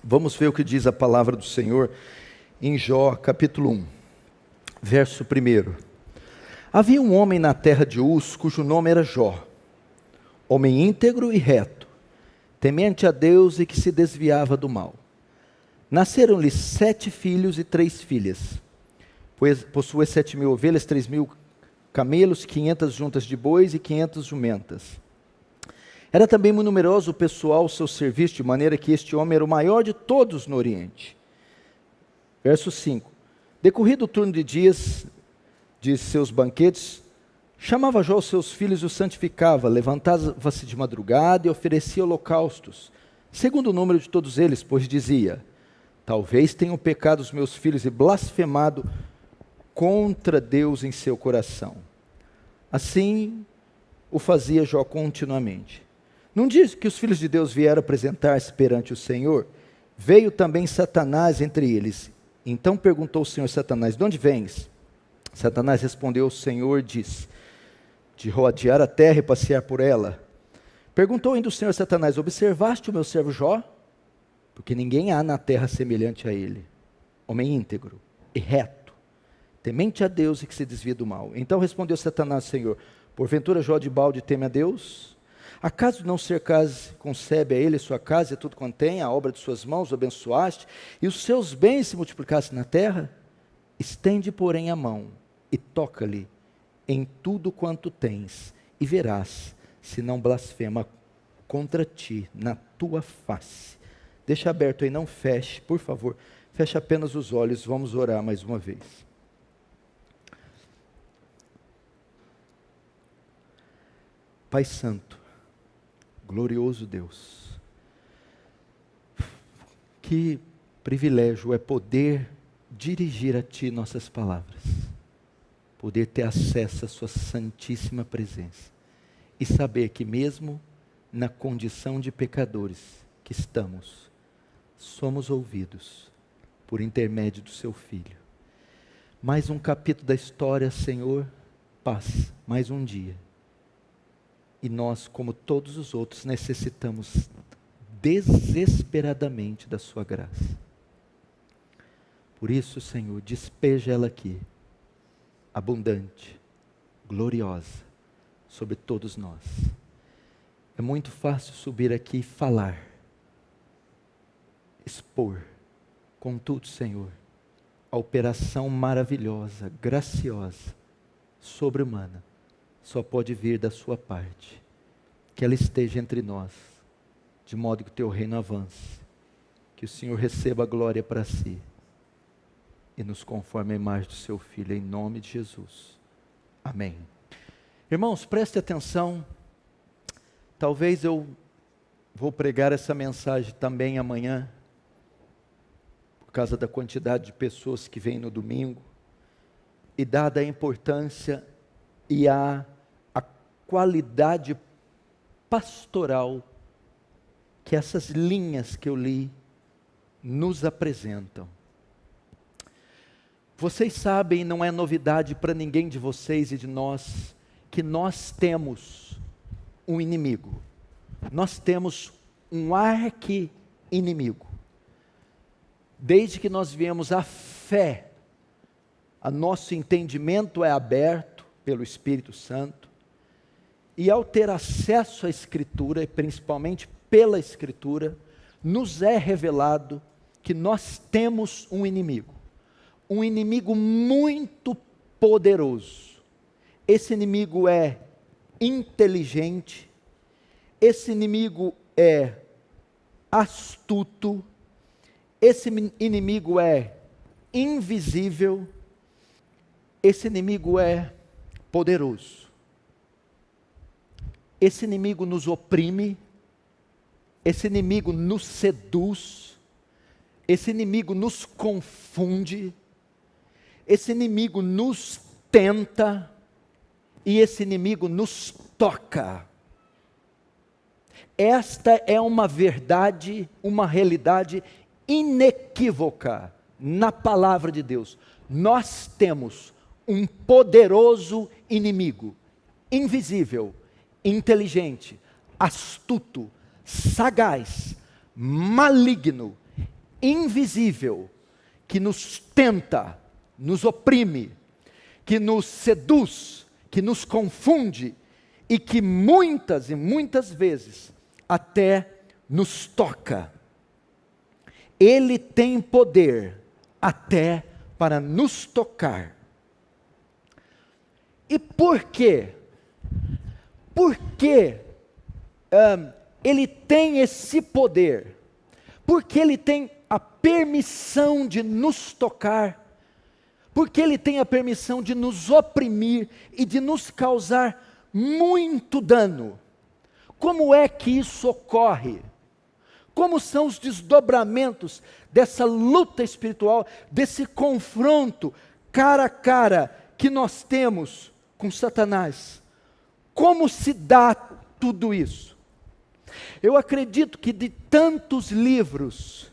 Vamos ver o que diz a palavra do Senhor em Jó, capítulo 1, verso 1. Havia um homem na terra de Uz, cujo nome era Jó, homem íntegro e reto, temente a Deus e que se desviava do mal. Nasceram-lhe 7 filhos e 3 filhas, pois possuía 7.000 ovelhas, 3.000 camelos, 500 juntas de bois e 500 jumentas. Era também muito numeroso o pessoal ao seu serviço, de maneira que este homem era o maior de todos no Oriente. Verso 5. Decorrido o turno de dias de seus banquetes, chamava Jó os seus filhos e os santificava, levantava-se de madrugada e oferecia holocaustos, segundo o número de todos eles, pois dizia: talvez tenham pecado os meus filhos e blasfemado contra Deus em seu coração. Assim o fazia Jó continuamente. Num dia que os filhos de Deus vieram apresentar-se perante o Senhor, veio também Satanás entre eles. Então perguntou o Senhor a Satanás: de onde vens? Satanás respondeu ao Senhor e disse: de rodear a terra e passear por ela. Perguntou ainda o Senhor a Satanás: observaste o meu servo Jó? Porque ninguém há na terra semelhante a ele, homem íntegro e reto, temente a Deus e que se desvia do mal. Então respondeu Satanás ao Senhor: porventura Jó de balde teme a Deus? Acaso não cercase, concebe a ele sua casa e tudo quanto tem, a obra de suas mãos o abençoaste, e os seus bens se multiplicassem na terra? Estende, porém, a mão e toca-lhe em tudo quanto tens, e verás se não blasfema contra ti na tua face. Deixa aberto aí, não feche, por favor, feche apenas os olhos, vamos orar mais uma vez. Pai Santo, glorioso Deus, que privilégio é poder dirigir a Ti nossas palavras, poder ter acesso à Sua santíssima presença e saber que mesmo na condição de pecadores que estamos, somos ouvidos por intermédio do Seu Filho. Mais um capítulo da história, Senhor, passa, mais um dia. E nós, como todos os outros, necessitamos desesperadamente da sua graça. Por isso, Senhor, despeja ela aqui, abundante, gloriosa, sobre todos nós. É muito fácil subir aqui e falar, expor. Contudo, Senhor, a operação maravilhosa, graciosa, sobre-humana, só pode vir da sua parte. Que ela esteja entre nós, de modo que o teu reino avance, que o Senhor receba a glória para si, e nos conforme a imagem do seu Filho, em nome de Jesus. Amém. Irmãos, preste atenção, talvez eu vou pregar essa mensagem também amanhã, por causa da quantidade de pessoas que vêm no domingo, e dada a importância e a qualidade pastoral que essas linhas que eu li nos apresentam. Vocês sabem, não é novidade para ninguém de vocês e de nós, que nós temos um inimigo. Nós temos um arqui-inimigo. Desde que nós viemos à fé, o nosso entendimento é aberto pelo Espírito Santo, e ao ter acesso à Escritura, e principalmente pela Escritura, nos é revelado que nós temos um inimigo muito poderoso. Esse inimigo é inteligente, esse inimigo é astuto, esse inimigo é invisível, esse inimigo é poderoso. Esse inimigo nos oprime, esse inimigo nos seduz, esse inimigo nos confunde, esse inimigo nos tenta e esse inimigo nos toca. Esta é uma verdade, uma realidade inequívoca na palavra de Deus. Nós temos um poderoso inimigo, invisível, inteligente, astuto, sagaz, maligno, invisível que nos tenta, nos oprime, que nos seduz, que nos confunde e que muitas e muitas vezes até nos toca. Ele tem poder até para nos tocar. E por quê? Por que ele tem esse poder? Porque ele tem a permissão de nos tocar, porque ele tem a permissão de nos oprimir e de nos causar muito dano. Como é que isso ocorre? Como são os desdobramentos dessa luta espiritual, desse confronto cara a cara que nós temos com Satanás? Como se dá tudo isso? Eu acredito que de tantos livros,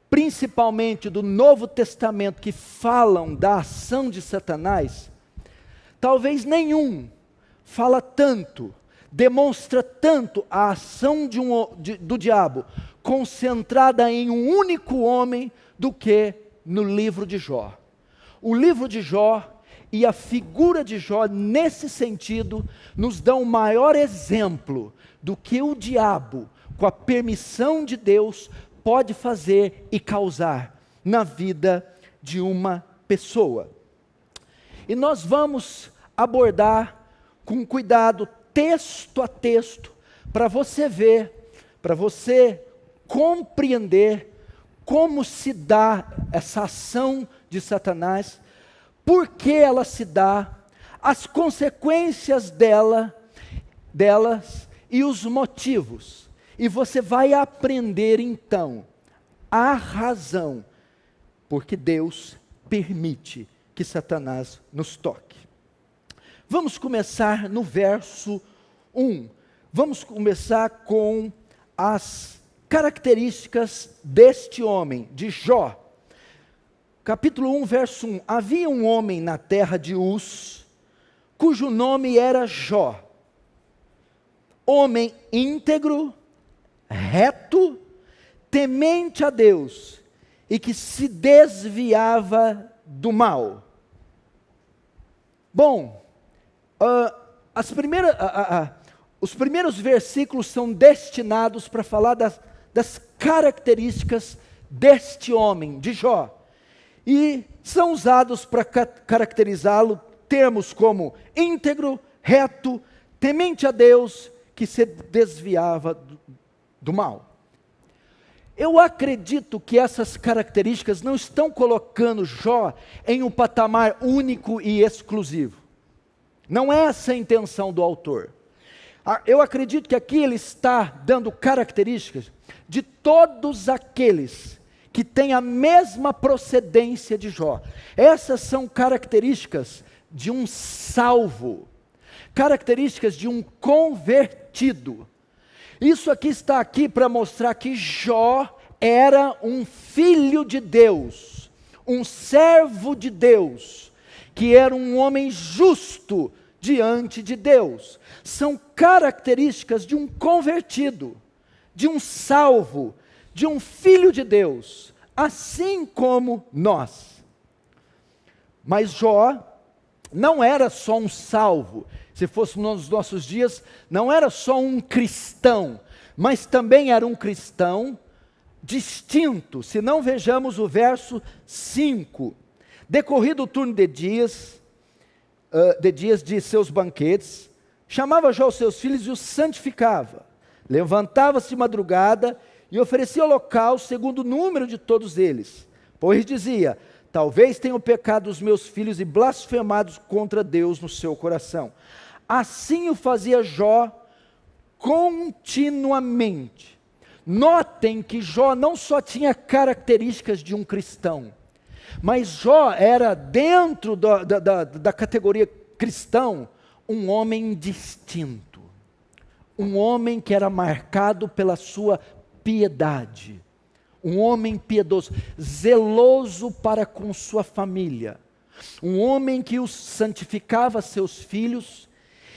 principalmente do Novo Testamento, que falam da ação de Satanás, talvez nenhum fala tanto, demonstra tanto a ação do diabo, concentrada em um único homem, do que no livro de Jó. O livro de Jó e a figura de Jó, nesse sentido, nos dão o maior exemplo do que o diabo, com a permissão de Deus, pode fazer e causar na vida de uma pessoa. E nós vamos abordar com cuidado, texto a texto, para você ver, para você compreender como se dá essa ação de Satanás, por que ela se dá, as consequências delas e os motivos. E você vai aprender então a razão porque Deus permite que Satanás nos toque. Vamos começar no verso 1. Vamos começar com as características deste homem, de Jó. Capítulo 1, verso 1. Havia um homem na terra de Uz, cujo nome era Jó. Homem íntegro, reto, temente a Deus, e que se desviava do mal. Bom, os primeiros versículos são destinados para falar das características deste homem, de Jó. E são usados para caracterizá-lo termos como íntegro, reto, temente a Deus, que se desviava do mal. Eu acredito que essas características não estão colocando Jó em um patamar único e exclusivo. Não é essa a intenção do autor. Eu acredito que aqui ele está dando características de todos aqueles que têm a mesma procedência de Jó. Essas são características de um salvo, características de um convertido. Isso aqui está aqui para mostrar que Jó era um filho de Deus, um servo de Deus, que era um homem justo diante de Deus. São características de um convertido, de um salvo, de um filho de Deus, assim como nós. Mas Jó não era só um salvo. Se fosse nos nossos dias, não era só um cristão, mas também era um cristão distinto. Se não, vejamos o verso 5. Decorrido o turno de dias de seus banquetes, chamava Jó os seus filhos e os santificava. Levantava-se de madrugada e oferecia holocausto segundo o número de todos eles. Pois dizia: talvez tenham pecado os meus filhos e blasfemado contra Deus no seu coração. Assim o fazia Jó continuamente. Notem que Jó não só tinha características de um cristão, mas Jó era, dentro da categoria cristão, um homem distinto. Um homem que era marcado pela sua piedade. Um homem piedoso, zeloso para com sua família. Um homem que os santificava seus filhos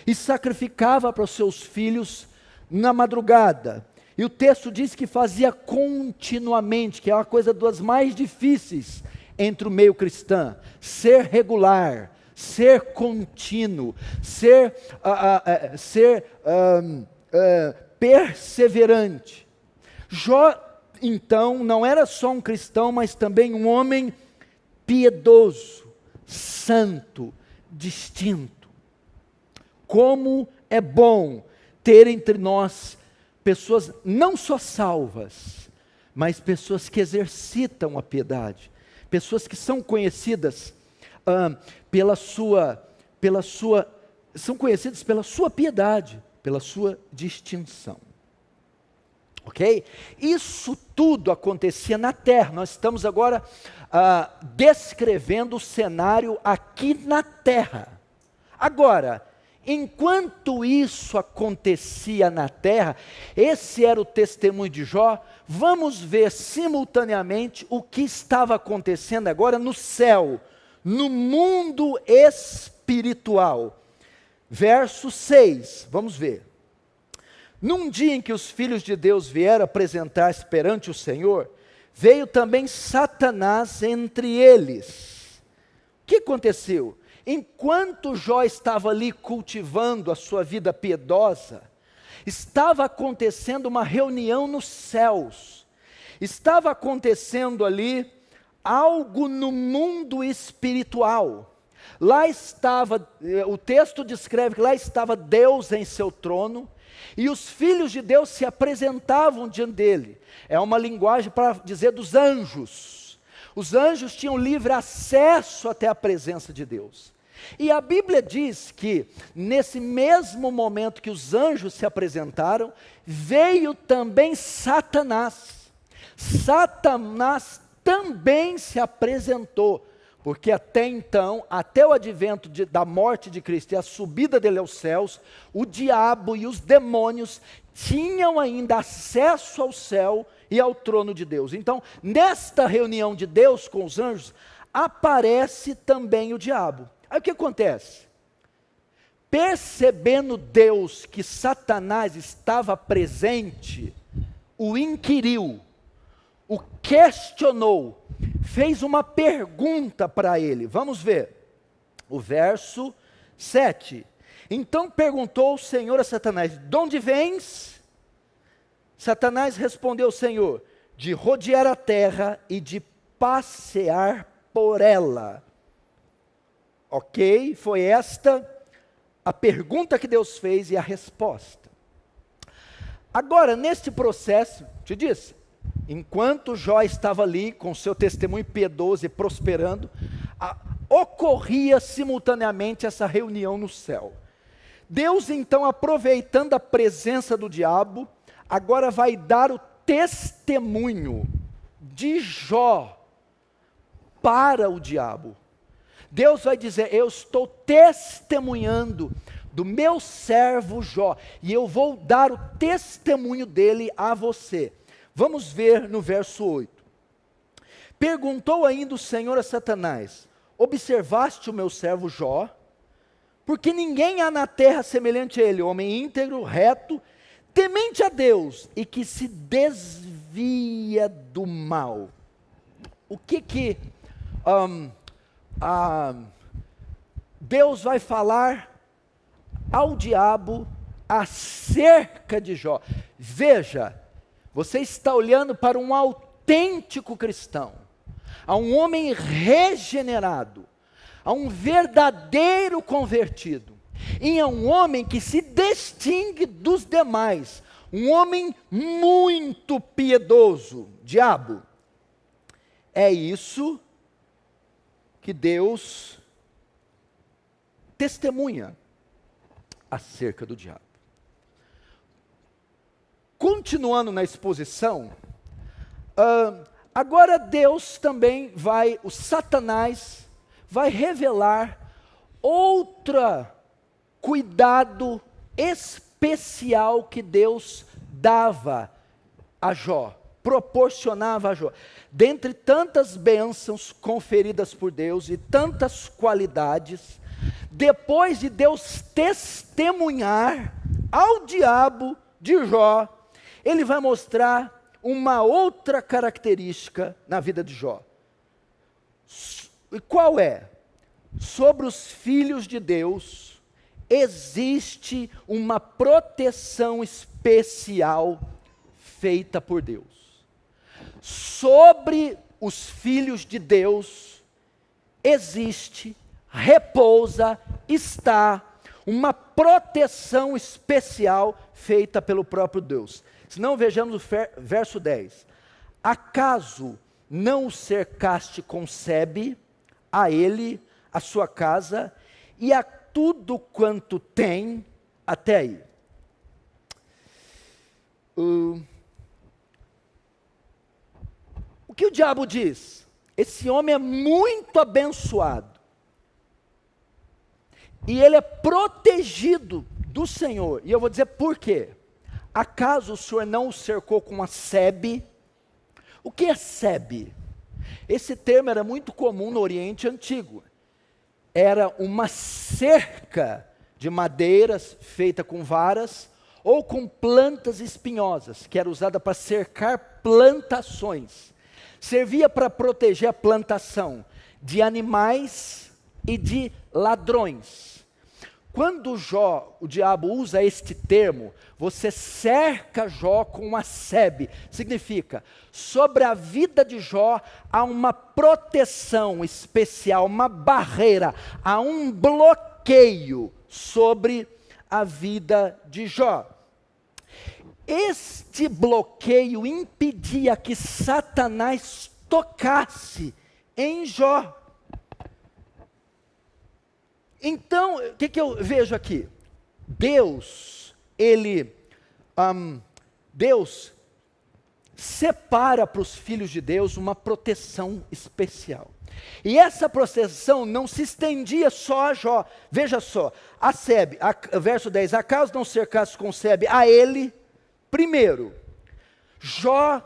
e sacrificava para os seus filhos na madrugada. E o texto diz que fazia continuamente, que é uma coisa das mais difíceis entre o meio cristão, ser regular, ser contínuo, ser perseverante. Jó, então, não era só um cristão, mas também um homem piedoso, santo, distinto. Como é bom ter entre nós pessoas não só salvas, mas pessoas que exercitam a piedade, pessoas que são conhecidas são conhecidas pela sua piedade, pela sua distinção. Ok? Isso tudo acontecia na terra. Nós estamos agora descrevendo o cenário aqui na terra. Agora, enquanto isso acontecia na terra, esse era o testemunho de Jó, vamos ver simultaneamente o que estava acontecendo agora no céu, no mundo espiritual. Verso 6, vamos ver. Num dia em que os filhos de Deus vieram apresentar-se perante o Senhor, veio também Satanás entre eles. O que aconteceu? Enquanto Jó estava ali cultivando a sua vida piedosa, estava acontecendo uma reunião nos céus, estava acontecendo ali algo no mundo espiritual. Lá estava, o texto descreve que lá estava Deus em seu trono, e os filhos de Deus se apresentavam diante dele. É uma linguagem para dizer dos anjos. Os anjos tinham livre acesso até a presença de Deus. E a Bíblia diz que, nesse mesmo momento que os anjos se apresentaram, veio também Satanás. Satanás também se apresentou, porque até então, até o advento da morte de Cristo e a subida dele aos céus, o diabo e os demônios tinham ainda acesso ao céu e ao trono de Deus. Então, nesta reunião de Deus com os anjos, aparece também o diabo. Aí o que acontece? Percebendo Deus que Satanás estava presente, o inquiriu, o questionou, fez uma pergunta para ele. Vamos ver, o verso 7. Então perguntou o Senhor a Satanás: de onde vens? Satanás respondeu ao Senhor: de rodear a terra e de passear por ela. Ok? Foi esta a pergunta que Deus fez e a resposta. Agora, neste processo, te disse, enquanto Jó estava ali com seu testemunho piedoso e prosperando, ocorria simultaneamente essa reunião no céu. Deus, então, aproveitando a presença do diabo, agora vai dar o testemunho de Jó para o diabo. Deus vai dizer: eu estou testemunhando do meu servo Jó, e eu vou dar o testemunho dele a você. Vamos ver no verso 8. Perguntou ainda o Senhor a Satanás: observaste o meu servo Jó? Porque ninguém há na terra semelhante a ele, homem íntegro, reto, temente a Deus, e que se desvia do mal. O que Deus vai falar ao diabo acerca de Jó? Veja, você está olhando para um autêntico cristão, a um homem regenerado, a um verdadeiro convertido, e a um homem que se distingue dos demais, um homem muito piedoso. Diabo, é isso que Deus testemunha acerca do diabo. Continuando na exposição, agora Deus também o Satanás vai revelar outro cuidado especial que Deus dava a Jó, proporcionava a Jó. Dentre tantas bênçãos conferidas por Deus e tantas qualidades, depois de Deus testemunhar ao diabo de Jó, ele vai mostrar uma outra característica na vida de Jó. E qual é? Sobre os filhos de Deus, existe uma proteção especial feita por Deus. Sobre os filhos de Deus, existe, repousa, está uma proteção especial feita pelo próprio Deus. Se não, vejamos o verso 10. Acaso não o cercaste com sebe, a ele, a sua casa, e a tudo quanto tem, até aí. O que o diabo diz? Esse homem é muito abençoado. E ele é protegido do Senhor. E eu vou dizer por quê. Acaso o Senhor não o cercou com a sebe? O que é sebe? Esse termo era muito comum no Oriente Antigo. Era uma cerca de madeiras feita com varas ou com plantas espinhosas, que era usada para cercar plantações. Servia para proteger a plantação de animais e de ladrões. Quando Jó, o diabo usa este termo, você cerca Jó com uma sebe, significa, sobre a vida de Jó há uma proteção especial, uma barreira, há um bloqueio sobre a vida de Jó. Este bloqueio impedia que Satanás tocasse em Jó. Então, o que eu vejo aqui? Deus separa para os filhos de Deus uma proteção especial. E essa proteção não se estendia só a Jó. Veja só, a sebe, verso 10, acaso não cercasse com sebe a ele? Primeiro, Jó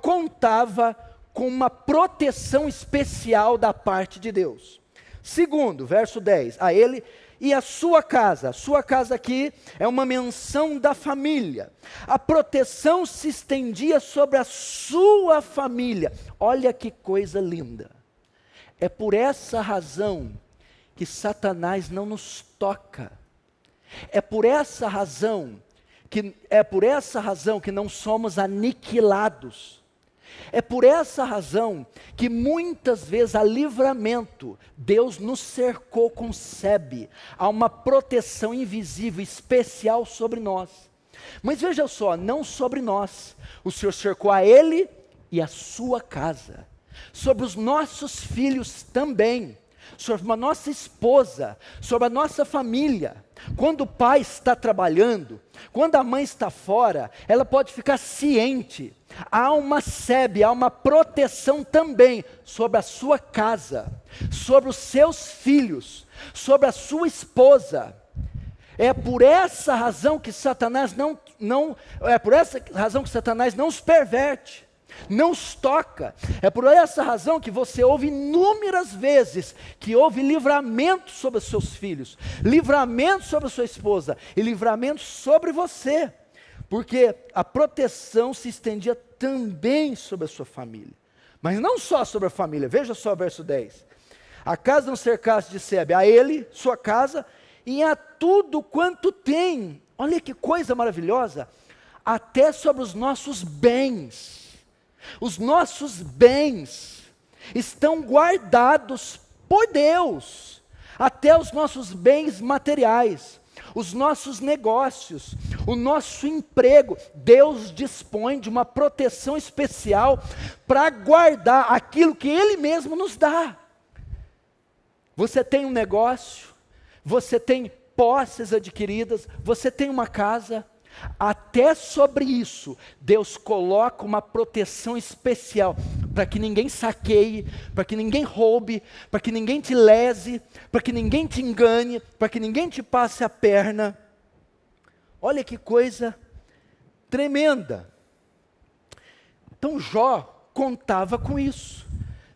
contava com uma proteção especial da parte de Deus. Segundo, verso 10, a ele e a sua casa. A sua casa aqui é uma menção da família. A proteção se estendia sobre a sua família. Olha que coisa linda. É por essa razão que Satanás não nos toca. É por essa razão que não somos aniquilados. É por essa razão que muitas vezes há livramento. Deus nos cercou com sebe. Há uma proteção invisível, especial sobre nós. Mas veja só, não sobre nós. O Senhor cercou a ele e a sua casa. Sobre os nossos filhos também. Sobre a nossa esposa, sobre a nossa família. Quando o pai está trabalhando, quando a mãe está fora, ela pode ficar ciente. Há uma sebe, há uma proteção também sobre a sua casa, sobre os seus filhos, sobre a sua esposa. É por essa razão que Satanás não os perverte. Não os toca. É por essa razão que você ouve inúmeras vezes que houve livramento sobre os seus filhos, livramento sobre a sua esposa e livramento sobre você, porque a proteção se estendia também sobre a sua família, mas não só sobre a família. Veja só o verso 10. Acaso não cercasse de sebe a ele, sua casa, e a tudo quanto tem. Olha que coisa maravilhosa. Até sobre os nossos bens. Os nossos bens estão guardados por Deus, até os nossos bens materiais, os nossos negócios, o nosso emprego. Deus dispõe de uma proteção especial para guardar aquilo que Ele mesmo nos dá. Você tem um negócio, você tem posses adquiridas, você tem uma casa. Até sobre isso, Deus coloca uma proteção especial, para que ninguém saqueie, para que ninguém roube, para que ninguém te lese, para que ninguém te engane, para que ninguém te passe a perna. Olha que coisa tremenda. Então Jó contava com isso,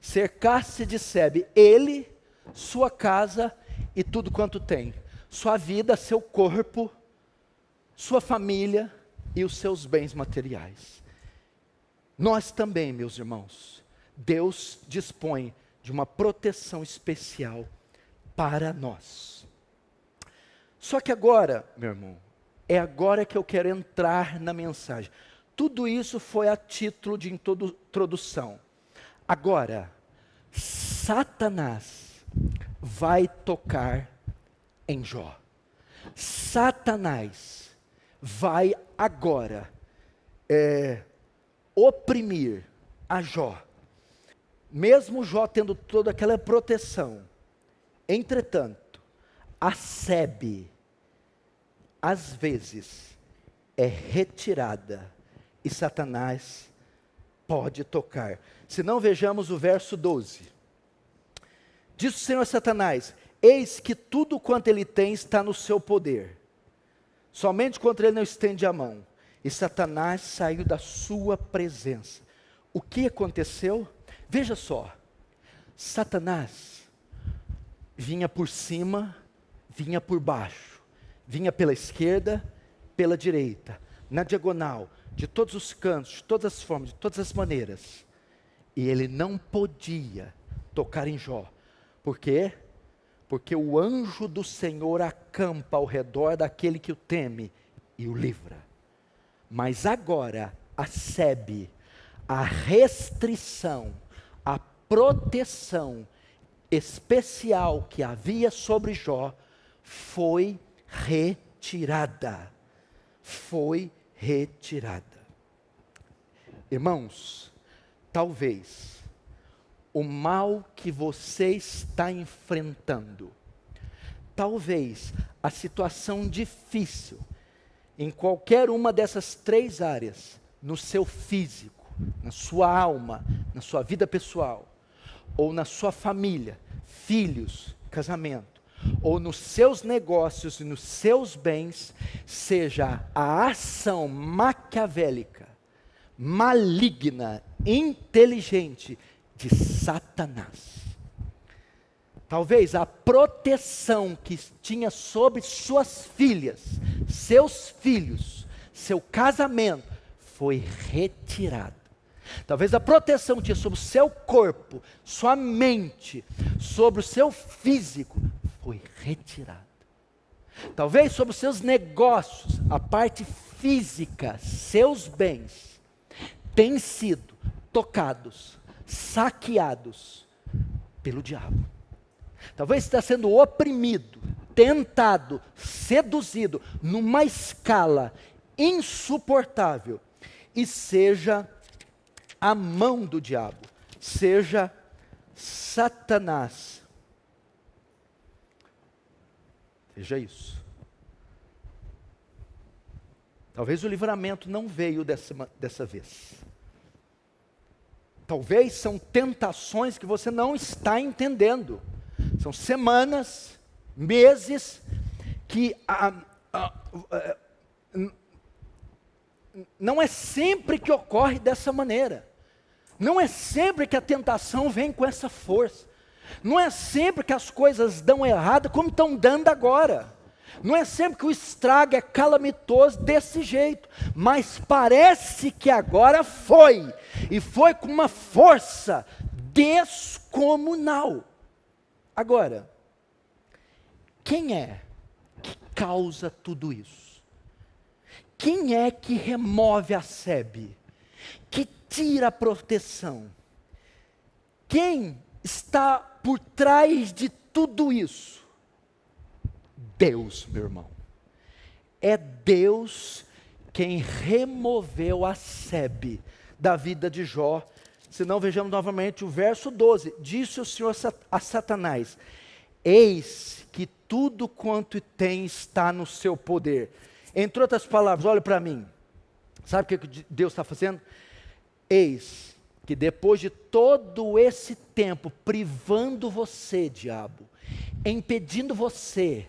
cercar-se de sebe, ele, sua casa e tudo quanto tem, sua vida, seu corpo, sua família, e os seus bens materiais. Nós também, meus irmãos, Deus dispõe de uma proteção especial para nós. Só que agora, meu irmão, é agora que eu quero entrar na mensagem. Tudo isso foi a título de introdução. Agora, Satanás vai tocar em Jó. Satanás vai agora oprimir a Jó. Mesmo Jó tendo toda aquela proteção, entretanto, a sebe, às vezes, é retirada e Satanás pode tocar. Se não, vejamos o verso 12. Diz o Senhor a Satanás: eis que tudo quanto ele tem está no seu poder, somente contra ele não estende a mão. E Satanás saiu da sua presença. O que aconteceu? Veja só, Satanás vinha por cima, vinha por baixo, vinha pela esquerda, pela direita, na diagonal, de todos os cantos, de todas as formas, de todas as maneiras. E ele não podia tocar em Jó. Por quê? Porque o anjo do Senhor acampa ao redor daquele que o teme e o livra. Mas agora a sebe, a restrição, a proteção especial que havia sobre Jó foi retirada. Foi retirada. Irmãos, talvez o mal que você está enfrentando, talvez a situação difícil, em qualquer uma dessas três áreas, no seu físico, na sua alma, na sua vida pessoal, ou na sua família, filhos, casamento, ou nos seus negócios e nos seus bens, seja a ação maquiavélica, maligna, inteligente de Satanás. Talvez a proteção que tinha sobre suas filhas, seus filhos, seu casamento, foi retirada. Talvez a proteção que tinha sobre o seu corpo, sua mente, sobre o seu físico, foi retirada. Talvez sobre os seus negócios, a parte física, seus bens, têm sido tocados, saqueados pelo diabo. Talvez está sendo oprimido, tentado, seduzido, numa escala insuportável, e seja a mão do diabo, seja Satanás. Veja isso. Talvez o livramento não veio dessa vez. Talvez são tentações que você não está entendendo. São semanas, meses, que não é sempre que ocorre dessa maneira. Não é sempre que a tentação vem com essa força. Não é sempre que as coisas dão errado como estão dando agora. Não é sempre que o estrago é calamitoso desse jeito. Mas parece que agora foi. E foi com uma força descomunal. Agora, quem é que causa tudo isso? Quem é que remove a sebe? Que tira a proteção? Quem está por trás de tudo isso? Deus, meu irmão. É Deus quem removeu a sebe da vida de Jó. Se não, vejamos novamente o verso 12. Disse o Senhor a Satanás: eis que tudo quanto tem está no seu poder. Entre outras palavras, olha para mim. Sabe o que Deus está fazendo? Eis que depois de todo esse tempo privando você, diabo, impedindo você,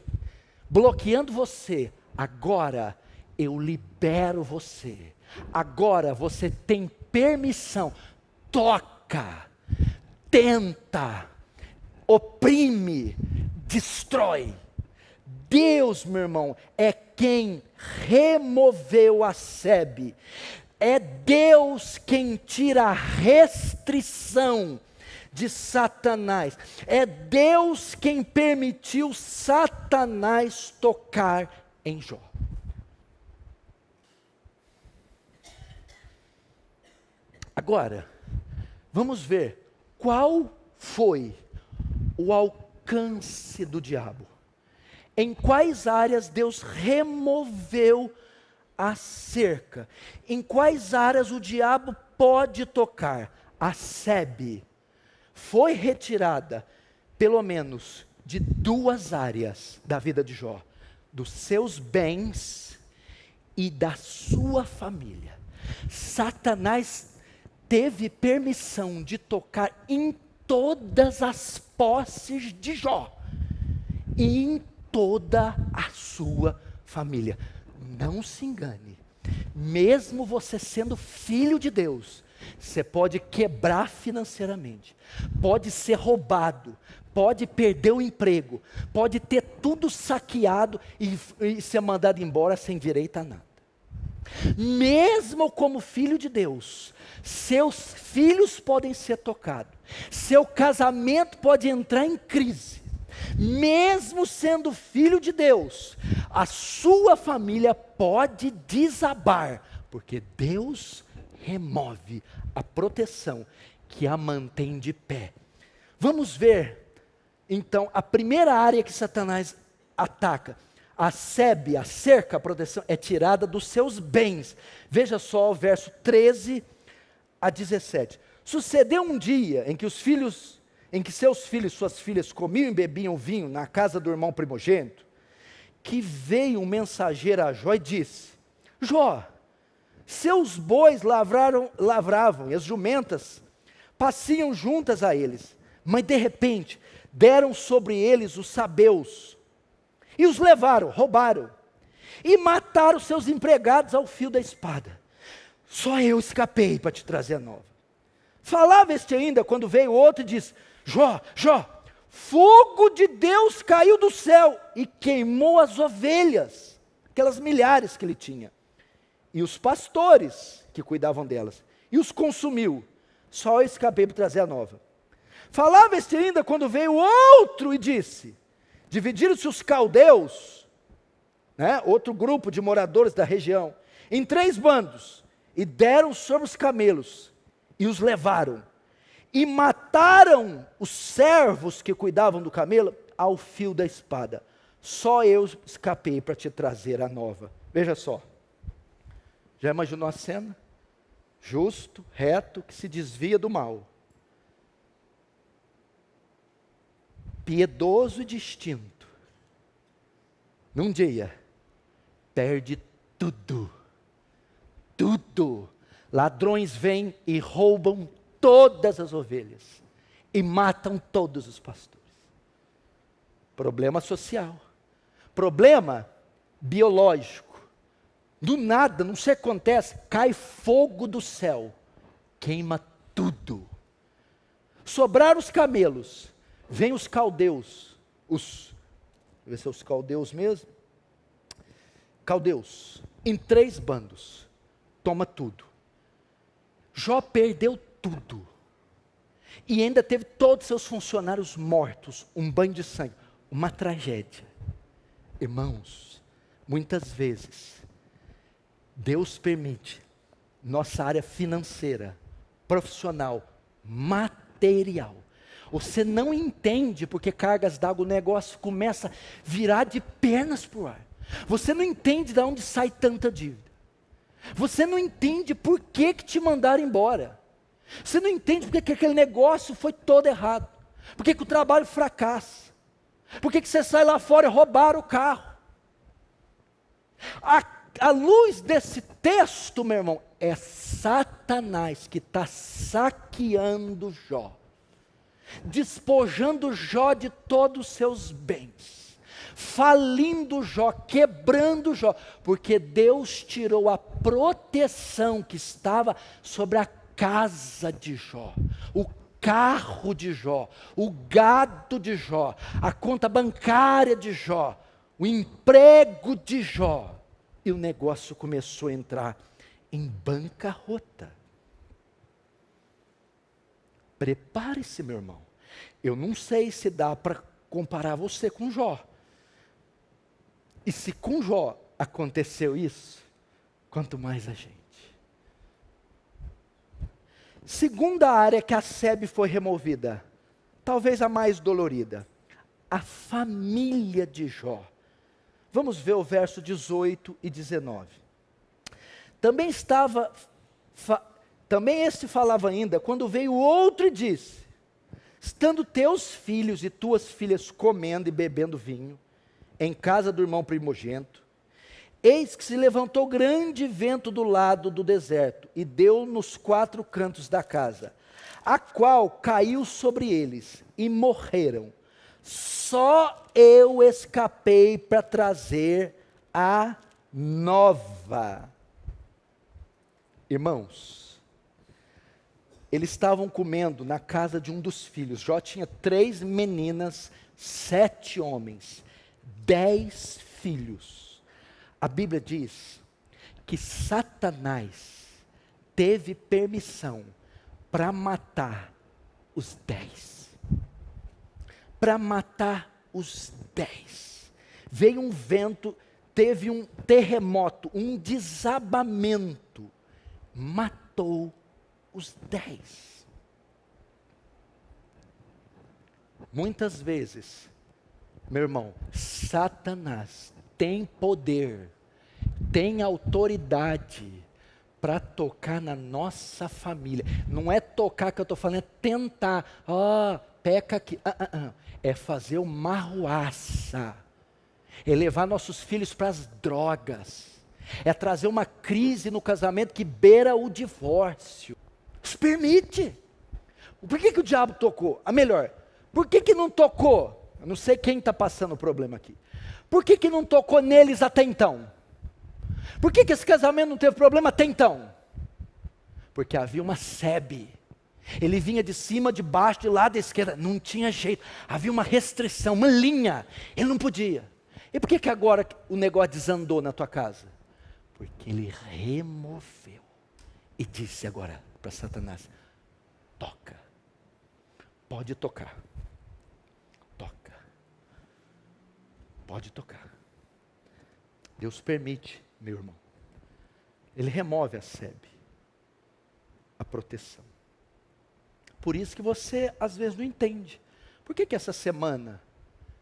bloqueando você, agora eu libero você. Agora você tem permissão. Toca, tenta, oprime, destrói. Deus, meu irmão, é quem removeu a sebe. É Deus quem tira a restrição de Satanás. É Deus quem permitiu Satanás tocar em Jó. Agora, vamos ver qual foi o alcance do diabo. Em quais áreas Deus removeu a cerca? Em quais áreas o diabo pode tocar? A sebe foi retirada, pelo menos, de 2 áreas da vida de Jó: dos seus bens e da sua família. Satanás teve permissão de tocar em todas as posses de Jó e em toda a sua família. Não se engane, mesmo você sendo filho de Deus, você pode quebrar financeiramente, pode ser roubado, pode perder o emprego, pode ter tudo saqueado e ser mandado embora sem direito a nada. Mesmo como filho de Deus, seus filhos podem ser tocados, seu casamento pode entrar em crise. Mesmo sendo filho de Deus, a sua família pode desabar, porque Deus remove a proteção que a mantém de pé. Vamos ver, então, a primeira área que Satanás ataca. A sebe, a cerca, a proteção, é tirada dos seus bens. Veja só o verso 13 a 17. Sucedeu um dia em que seus filhos e suas filhas comiam e bebiam vinho na casa do irmão primogênito, que veio um mensageiro a Jó e disse: Jó, seus bois lavravam e as jumentas passiam juntas a eles, mas de repente deram sobre eles os sabeus, e os levaram, roubaram, e mataram seus empregados ao fio da espada. Só eu escapei para te trazer a nova. Falava este ainda, quando veio outro e disse: Jó, fogo de Deus caiu do céu e queimou as ovelhas, aquelas milhares que ele tinha, e os pastores que cuidavam delas, e os consumiu. Só eu escapei para trazer a nova. Falava este ainda, quando veio outro e disse: dividiram-se os caldeus, outro grupo de moradores da região, em 3 bandos, e deram sobre os camelos, e os levaram, e mataram os servos que cuidavam do camelo ao fio da espada. Só eu escapei para te trazer a nova. Veja só, já imaginou a cena? Justo, reto, que se desvia do mal, piedoso e distinto, num dia, perde tudo. Ladrões vêm e roubam todas as ovelhas, e matam todos os pastores. Problema social, problema biológico. Do nada, não sei o que acontece, cai fogo do céu, queima tudo. Sobraram os camelos, vêm os caldeus, deixa eu ver se é os caldeus mesmo, caldeus, em 3 bandos, toma tudo. Jó perdeu tudo, e ainda teve todos seus funcionários mortos, um banho de sangue, uma tragédia. Irmãos, muitas vezes, Deus permite, nossa área financeira, profissional, material, você não entende porque cargas d'água, o negócio começa a virar de pernas para o ar. Você não entende de onde sai tanta dívida. Você não entende por que te mandaram embora. Você não entende porque que aquele negócio foi todo errado. Por que o trabalho fracassa. Por que você sai lá fora e roubaram o carro. A luz desse texto, meu irmão, é Satanás que está saqueando Jó, despojando Jó de todos os seus bens, falindo Jó, quebrando Jó, porque Deus tirou a proteção que estava sobre a casa de Jó, o carro de Jó, o gado de Jó, a conta bancária de Jó, o emprego de Jó, e o negócio começou a entrar em bancarrota. Prepare-se, meu irmão. Eu não sei se dá para comparar você com Jó. E se com Jó aconteceu isso, quanto mais a gente. Segunda área que a SEB foi removida, talvez a mais dolorida, a família de Jó. Vamos ver o verso 18 e 19. Também este falava ainda, quando veio outro e disse: estando teus filhos e tuas filhas comendo e bebendo vinho, em casa do irmão primogênito, eis que se levantou grande vento do lado do deserto, e deu nos 4 cantos da casa, a qual caiu sobre eles, e morreram. Só eu escapei para trazer a nova. Irmãos, eles estavam comendo na casa de um dos filhos. Jó tinha 3 meninas, 7 homens, 10 filhos. A Bíblia diz que Satanás teve permissão para matar os 10. Para matar os 10. Veio um vento, teve um terremoto, um desabamento, matou os 10. Muitas vezes, meu irmão, Satanás tem poder, tem autoridade para tocar na nossa família. Não é tocar que eu estou falando, é tentar. Peca aqui. É fazer uma arruaça. É levar nossos filhos para as drogas. É trazer uma crise no casamento que beira o divórcio. Se permite. Por que o diabo tocou? Melhor, por que não tocou? Eu não sei quem está passando o problema aqui. Por que não tocou neles até então? Por que esse casamento não teve problema até então? Porque havia uma SEB. Ele vinha de cima, de baixo, de lado, da esquerda. Não tinha jeito. Havia uma restrição, uma linha. Ele não podia. E por que agora o negócio desandou na tua casa? Porque ele removeu. E disse agora para Satanás: toca. Pode tocar. Toca. Pode tocar. Deus permite, meu irmão. Ele remove a SEB. A proteção. Por isso que você às vezes não entende. Por que essa semana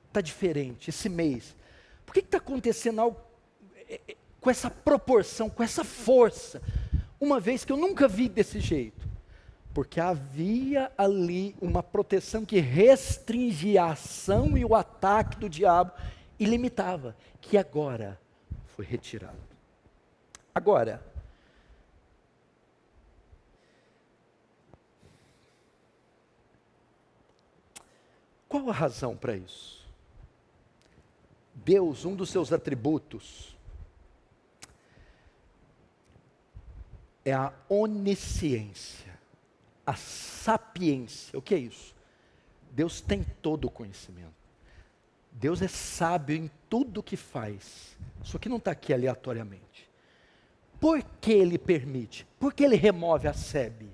está diferente, esse mês? Por que está acontecendo algo com essa proporção, com essa força? Uma vez que eu nunca vi desse jeito. Porque havia ali uma proteção que restringia a ação e o ataque do diabo e limitava, que agora foi retirado. Agora, qual a razão para isso? Deus, um dos seus atributos é a onisciência, a sapiência. O que é isso? Deus tem todo o conhecimento. Deus é sábio em tudo o que faz. Isso aqui não está aqui aleatoriamente. Por que Ele permite? Por que Ele remove a SEB?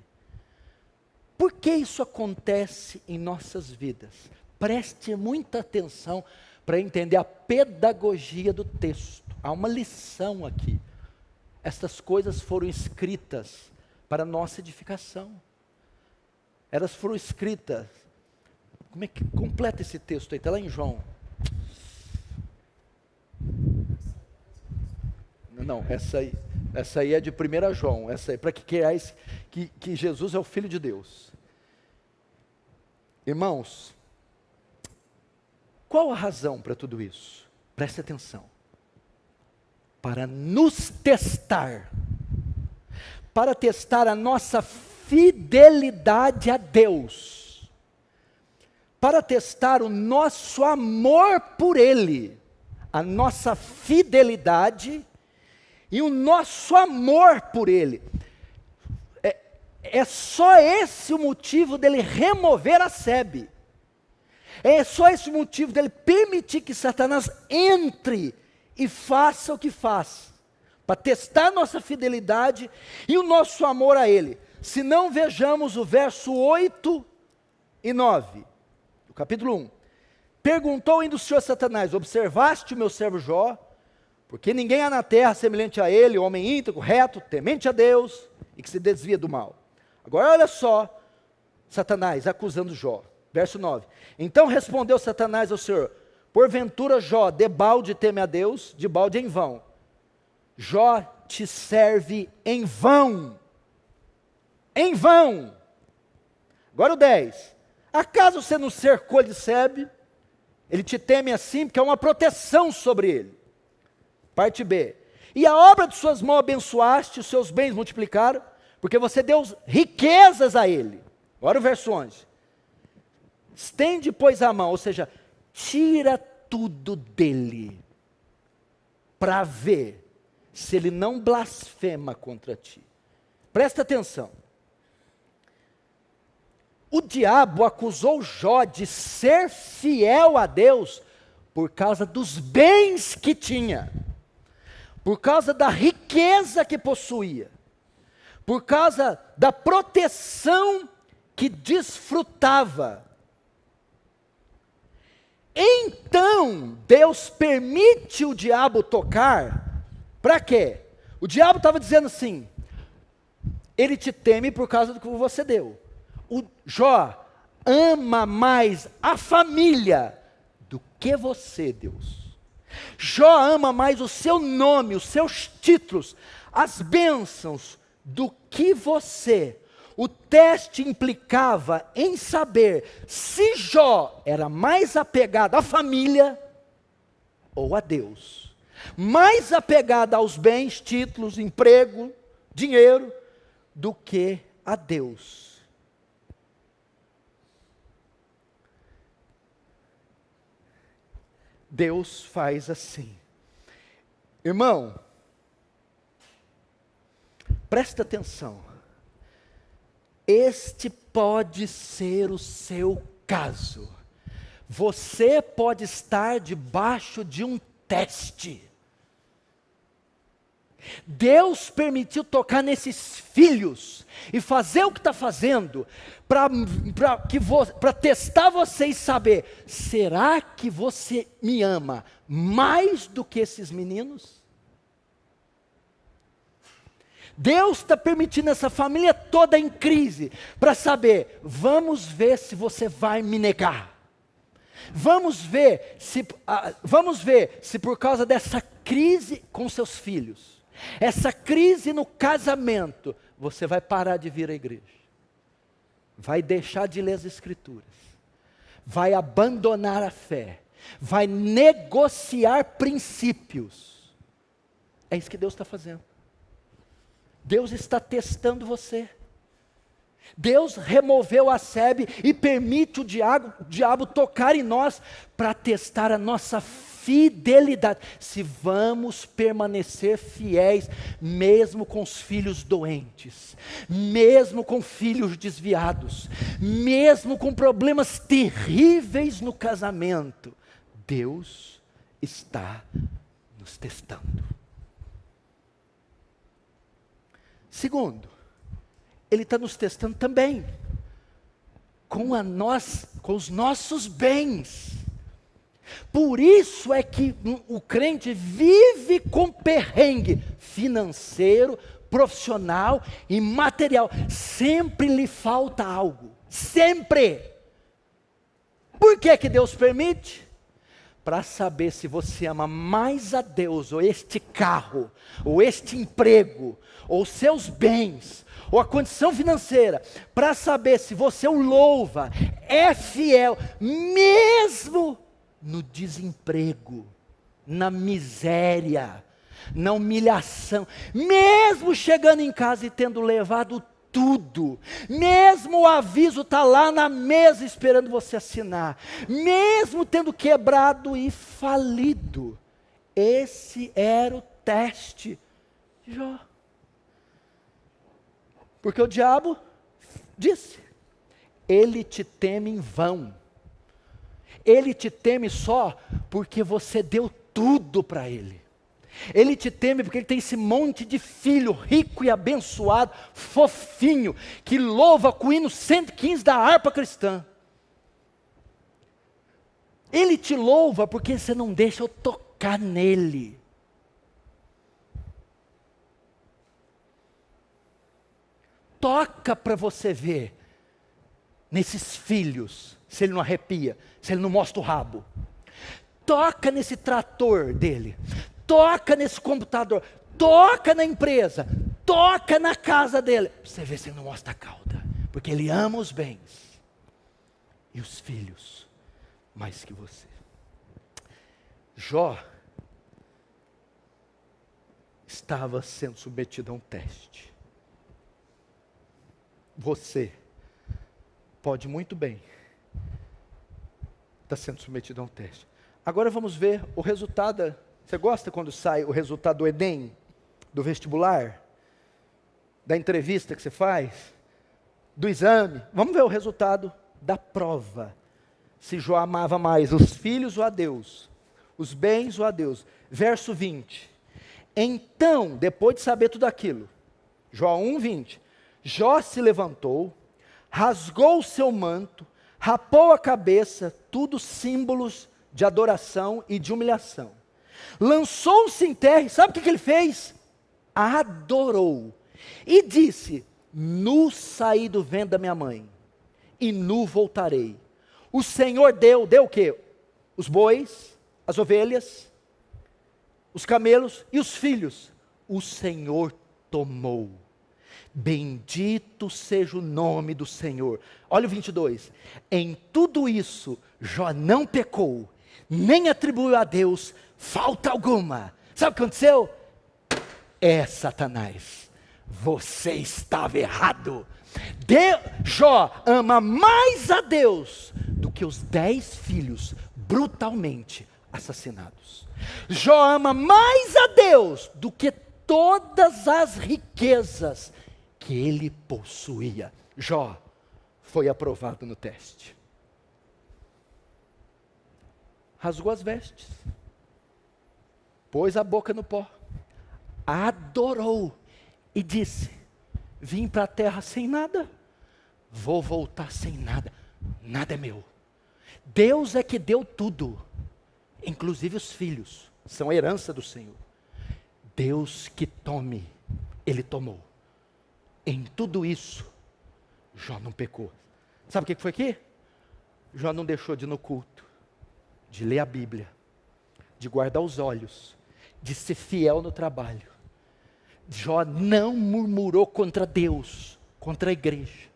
Por que isso acontece em nossas vidas? Preste muita atenção para entender a pedagogia do texto. Há uma lição aqui. Estas coisas foram escritas para nossa edificação. Elas foram escritas. Como é que completa esse texto aí? Está lá em João. Não, essa aí é de 1 João. Essa aí, para que querais que Jesus é o Filho de Deus. Irmãos, qual a razão para tudo isso? Preste atenção. Para nos testar. Para testar a nossa fidelidade a Deus. Para testar o nosso amor por Ele. A nossa fidelidade e o nosso amor por Ele. É só esse o motivo dele remover a SEB. É só esse o motivo dele permitir que Satanás entre e faça o que faz, para testar nossa fidelidade e o nosso amor a ele. Se não, vejamos o verso 8 e 9, do capítulo 1. Perguntou ainda o Senhor Satanás: observaste o meu servo Jó? Porque ninguém há na terra semelhante a ele, homem íntegro, reto, temente a Deus e que se desvia do mal. Agora olha só, Satanás acusando Jó. Verso 9. Então respondeu Satanás ao Senhor: porventura Jó, debalde teme a Deus, debalde em vão. Jó te serve em vão. Em vão. Agora o 10. Acaso você não cercou de Sebe? Ele te teme assim porque é uma proteção sobre ele. Parte B. E a obra de suas mãos abençoaste, os seus bens multiplicaram, porque você deu riquezas a ele. Agora o verso 11. Estende, pois, a mão, ou seja, tira tudo dele, para ver se ele não blasfema contra ti. Presta atenção. O diabo acusou Jó de ser fiel a Deus por causa dos bens que tinha, por causa da riqueza que possuía, por causa da proteção que desfrutava. Então, Deus permite o diabo tocar, para quê? O diabo estava dizendo assim: ele te teme por causa do que você deu. O Jó ama mais a família do que você, Deus. Jó ama mais o seu nome, os seus títulos, as bênçãos, do que você. O teste implicava em saber se Jó era mais apegado à família ou a Deus. Mais apegado aos bens, títulos, emprego, dinheiro, do que a Deus. Deus faz assim. Irmão, presta atenção. Este pode ser o seu caso. Você pode estar debaixo de um teste. Deus permitiu tocar nesses filhos e fazer o que está fazendo para testar você e saber: será que você me ama mais do que esses meninos? Deus está permitindo essa família toda em crise para saber: vamos ver se você vai me negar. Vamos ver se por causa dessa crise com seus filhos, essa crise no casamento, você vai parar de vir à igreja, vai deixar de ler as escrituras, vai abandonar a fé, vai negociar princípios. É isso que Deus está fazendo. Deus está testando você. Deus removeu a Sebe e permite o diabo tocar em nós para testar a nossa fidelidade. Se vamos permanecer fiéis, mesmo com os filhos doentes, mesmo com filhos desviados, mesmo com problemas terríveis no casamento. Deus está nos testando. Segundo, Ele está nos testando também com os nossos bens. Por isso é que o crente vive com perrengue financeiro, profissional e material. Sempre lhe falta algo. Sempre. Por que que Deus permite? Para saber se você ama mais a Deus, ou este carro, ou este emprego, ou seus bens, ou a condição financeira, para saber se você o louva, é fiel, mesmo no desemprego, na miséria, na humilhação, mesmo chegando em casa e tendo levado tudo, mesmo o aviso está lá na mesa esperando você assinar, mesmo tendo quebrado e falido. Esse era o teste de Jó. Porque o diabo disse: ele te teme em vão. Ele te teme só porque você deu tudo para Ele. Ele te teme porque Ele tem esse monte de filho rico e abençoado, fofinho, que louva com o hino 115 da harpa cristã. Ele te louva porque você não deixa eu tocar nele. Toca para você ver nesses filhos, se ele não arrepia, se ele não mostra o rabo. Toca nesse trator dele, toca nesse computador, toca na empresa, toca na casa dele. Você vê se ele não mostra a cauda, porque ele ama os bens e os filhos mais que você. Jó estava sendo submetido a um teste. Você pode muito bem estar sendo submetido a um teste. Agora vamos ver o resultado. Você gosta quando sai o resultado do Enem, do vestibular, da entrevista que você faz, do exame? Vamos ver o resultado da prova. Se Jó amava mais os filhos ou a Deus, os bens ou a Deus. Verso 20. Então, depois de saber tudo aquilo, Jó 1:20. Jó se levantou, rasgou o seu manto, rapou a cabeça, tudo símbolos de adoração e de humilhação. Lançou-se em terra, e sabe o que ele fez? Adorou. E disse: nu saí do ventre da minha mãe, e nu voltarei. O Senhor deu o quê? Os bois, as ovelhas, os camelos e os filhos. O Senhor tomou. Bendito seja o nome do Senhor. Olha o 22. Em tudo isso, Jó não pecou, nem atribuiu a Deus falta alguma. Sabe o que aconteceu? Satanás, você estava errado. Jó ama mais a Deus do que os 10 filhos brutalmente assassinados. Jó ama mais a Deus do que todas as riquezas que ele possuía. Jó foi aprovado no teste. Rasgou as vestes, pôs a boca no pó, adorou e disse: vim para a terra sem nada, vou voltar sem nada, nada é meu. Deus é que deu tudo, inclusive os filhos, são herança do Senhor. Deus que tome, Ele tomou. Em tudo isso, Jó não pecou. Sabe o que foi aqui? Jó não deixou de ir no culto, de ler a Bíblia, de guardar os olhos, de ser fiel no trabalho. Jó não murmurou contra Deus, contra a igreja.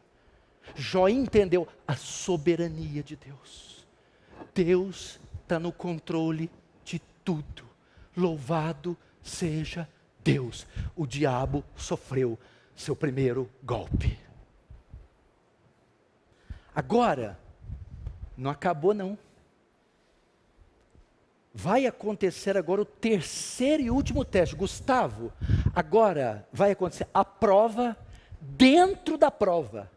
Jó entendeu a soberania de Deus. Deus está no controle de tudo. Louvado seja Deus. O diabo sofreu seu primeiro golpe. Agora, não acabou não. Vai acontecer agora o terceiro e último teste. Gustavo, agora vai acontecer a prova dentro da prova.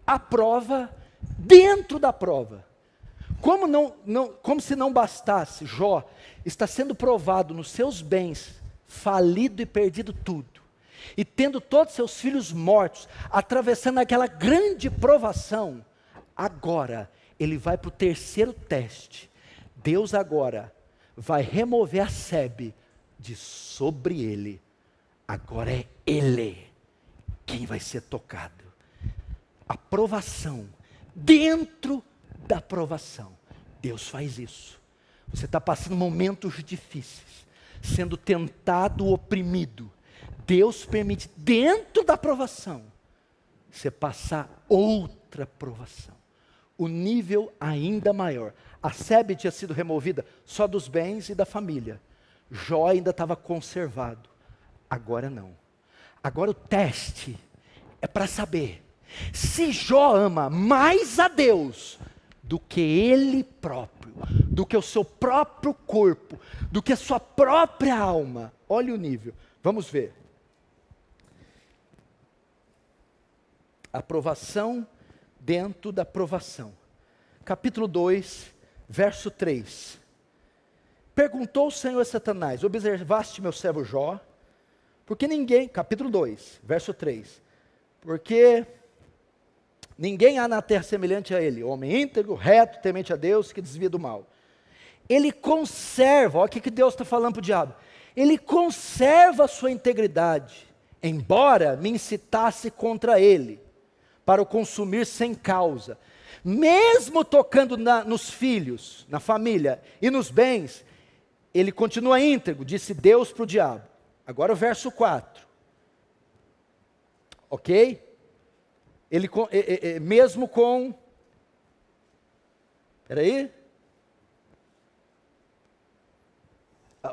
A prova dentro da prova. Como se não bastasse, Jó está sendo provado nos seus bens, falido e perdido tudo. E tendo todos seus filhos mortos, atravessando aquela grande provação, agora ele vai para o terceiro teste. Deus agora vai remover a sebe de sobre ele. Agora é ele quem vai ser tocado. A provação, dentro da provação. Deus faz isso. Você está passando momentos difíceis, sendo tentado, oprimido. Deus permite, dentro da provação, você passar outra provação. O nível ainda maior. A sebe tinha sido removida só dos bens e da família. Jó ainda estava conservado. Agora não. Agora o teste é para saber se Jó ama mais a Deus do que ele próprio, do que o seu próprio corpo, do que a sua própria alma. Olha o nível. Vamos ver. Aprovação dentro da provação. capítulo 2, verso 3. Perguntou o Senhor a Satanás: observaste meu servo Jó? Porque ninguém, capítulo 2, verso 3. Porque ninguém há na terra semelhante a ele, homem íntegro, reto, temente a Deus, que desvia do mal. Ele conserva, olha o que Deus está falando para o diabo. Ele conserva a sua integridade, embora me incitasse contra ele, para o consumir sem causa. Mesmo tocando nos filhos, na família e nos bens, ele continua íntegro, disse Deus para o diabo. Agora o verso 4. Ok? Ele, mesmo com... Espera aí.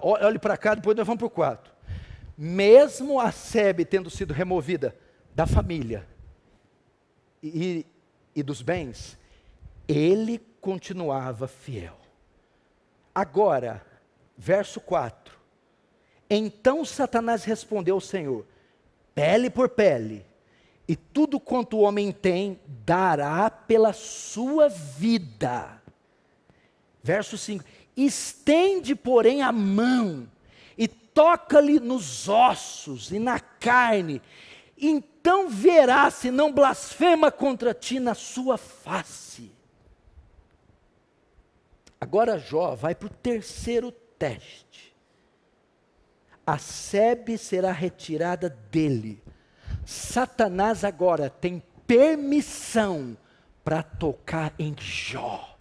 Olhe para cá, depois nós vamos para o 4. Mesmo a sebe tendo sido removida da família e dos bens, ele continuava fiel. Agora, verso 4. Então Satanás respondeu ao Senhor: pele por pele, e tudo quanto o homem tem, dará pela sua vida. Verso 5. Estende, porém, a mão, e toca-lhe nos ossos e na carne, então verás se não blasfema contra ti na sua face. Agora Jó vai para o terceiro teste. A sebe será retirada dele. Satanás agora tem permissão para tocar em Jó,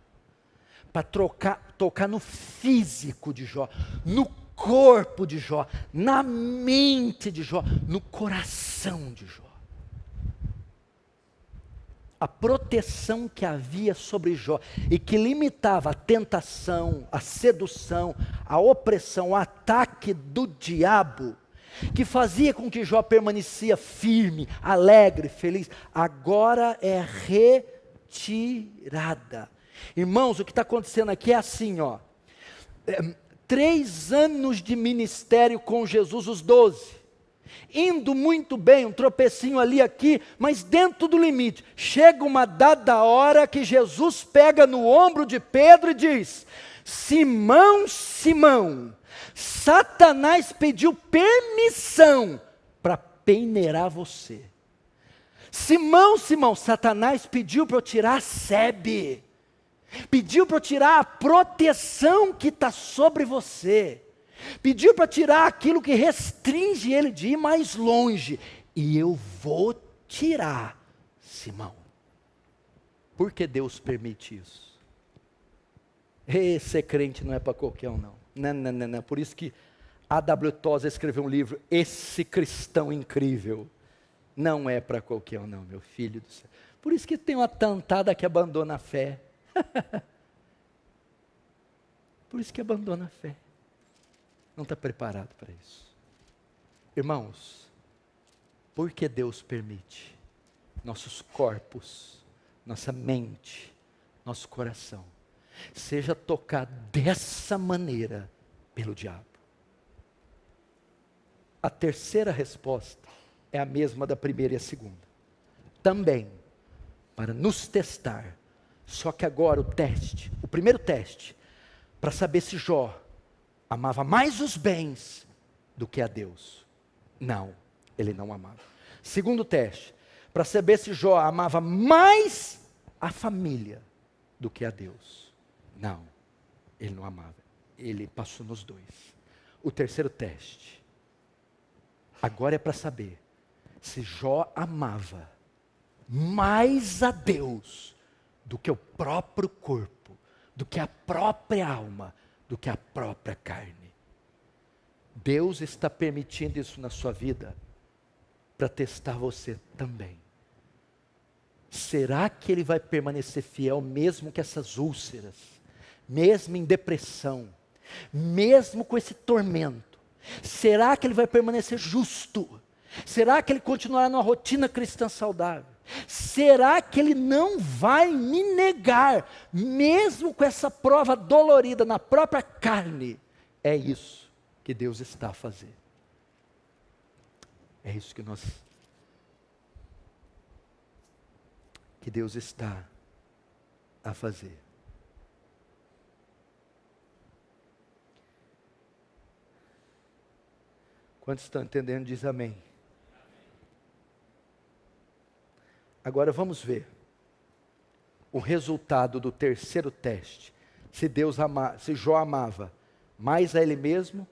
para tocar no físico de Jó, no corpo de Jó, na mente de Jó, no coração de Jó. A proteção que havia sobre Jó e que limitava a tentação, a sedução, a opressão, o ataque do diabo, que fazia com que Jó permanecia firme, alegre, feliz, agora é retirada. Irmãos, o que está acontecendo aqui é assim, 3 anos de ministério com Jesus, os 12, indo muito bem, um tropecinho ali aqui, mas dentro do limite. Chega uma dada hora que Jesus pega no ombro de Pedro e diz: Simão, Simão, Satanás pediu permissão para peneirar você. Simão, Simão, Satanás pediu para eu tirar a sebe, pediu para eu tirar a proteção que está sobre você, pediu para tirar aquilo que restringe ele de ir mais longe, e eu vou tirar, Simão. Por que Deus permite isso? Ser crente não é para qualquer um, não. Não. Por isso que A.W. Tozer escreveu um livro, Esse Cristão Incrível. Não é para qualquer um, não, meu filho do céu. Por isso que tem uma tantada que abandona a fé. Por isso que abandona a fé. Não está preparado para isso. Irmãos, por que Deus permite nossos corpos, nossa mente, nosso coração seja tocado dessa maneira pelo diabo? A terceira resposta é a mesma da primeira e a segunda. Também, para nos testar, só que agora o primeiro teste, para saber se Jó amava mais os bens do que a Deus. Não, ele não amava. Segundo teste, para saber se Jó amava mais a família do que a Deus. Não, ele não amava. Ele passou nos dois. O terceiro teste, agora é para saber se Jó amava mais a Deus do que o próprio corpo, do que a própria alma, do que a própria carne. Deus está permitindo isso na sua vida para testar você também. Será que Ele vai permanecer fiel mesmo com essas úlceras, mesmo em depressão, mesmo com esse tormento? Será que Ele vai permanecer justo? Será que Ele continuará numa rotina cristã saudável? Será que Ele não vai me negar, mesmo com essa prova dolorida na própria carne? É isso que Deus está a fazer. É isso que Deus está a fazer. Quantos estão entendendo, diz amém. Agora vamos ver o resultado do terceiro teste. Se Jó amava mais a ele mesmo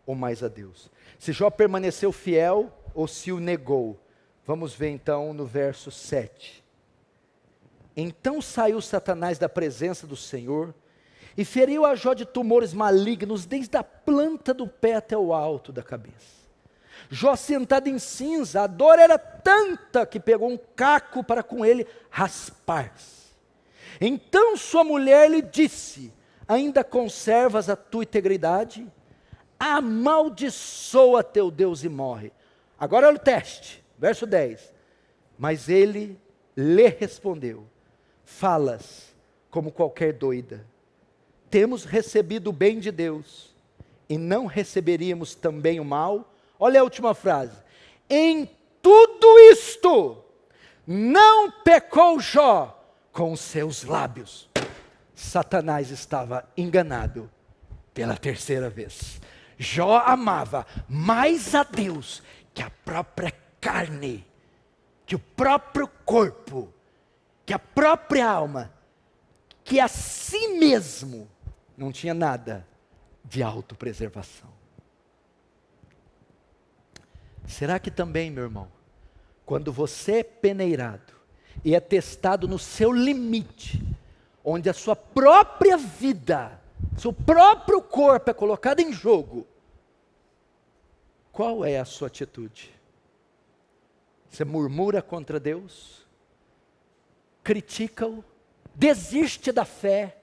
ou mais a Deus. Se Jó permaneceu fiel ou se o negou. Vamos ver então no verso 7. Então saiu Satanás da presença do Senhor e feriu a Jó de tumores malignos desde a planta do pé até o alto da cabeça. Jó sentado em cinza, a dor era tanta que pegou um caco para com ele raspar-se. Então sua mulher lhe disse: ainda conservas a tua integridade? Amaldiçoa teu Deus e morre. Agora olha o teste, verso 10. Mas ele lhe respondeu: falas como qualquer doida. Temos recebido o bem de Deus, e não receberíamos também o mal? Olha a última frase. Em tudo isto, não pecou Jó com os seus lábios. Satanás estava enganado pela terceira vez. Jó amava mais a Deus que a própria carne, que o próprio corpo, que a própria alma, que a si mesmo. Não tinha nada de autopreservação. Será que também, meu irmão, quando você é peneirado e é testado no seu limite, onde a sua própria vida, seu próprio corpo é colocado em jogo, qual é a sua atitude? Você murmura contra Deus? Critica-o? Desiste da fé?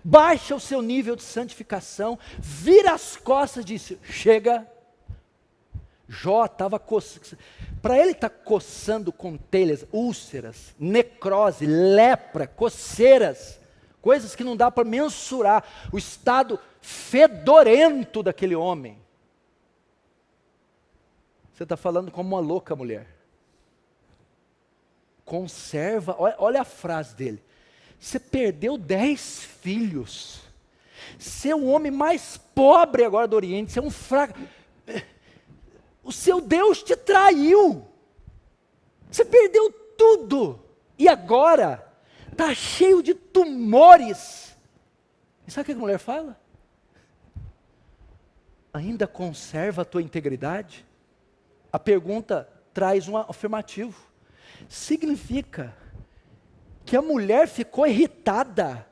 Baixa o seu nível de santificação? Vira as costas e diz: chega. Jó estava coçando, para ele estar coçando com telhas, úlceras, necrose, lepra, coceiras, coisas que não dá para mensurar, o estado fedorento daquele homem. Você está falando como uma louca mulher. Conserva, olha a frase dele. Você perdeu 10 filhos. Você é o homem mais pobre agora do Oriente, você é um fraco. O seu Deus te traiu. Você perdeu tudo. E agora está cheio de tumores. E sabe o que a mulher fala? Ainda conserva a tua integridade? A pergunta traz um afirmativo. Significa que a mulher ficou irritada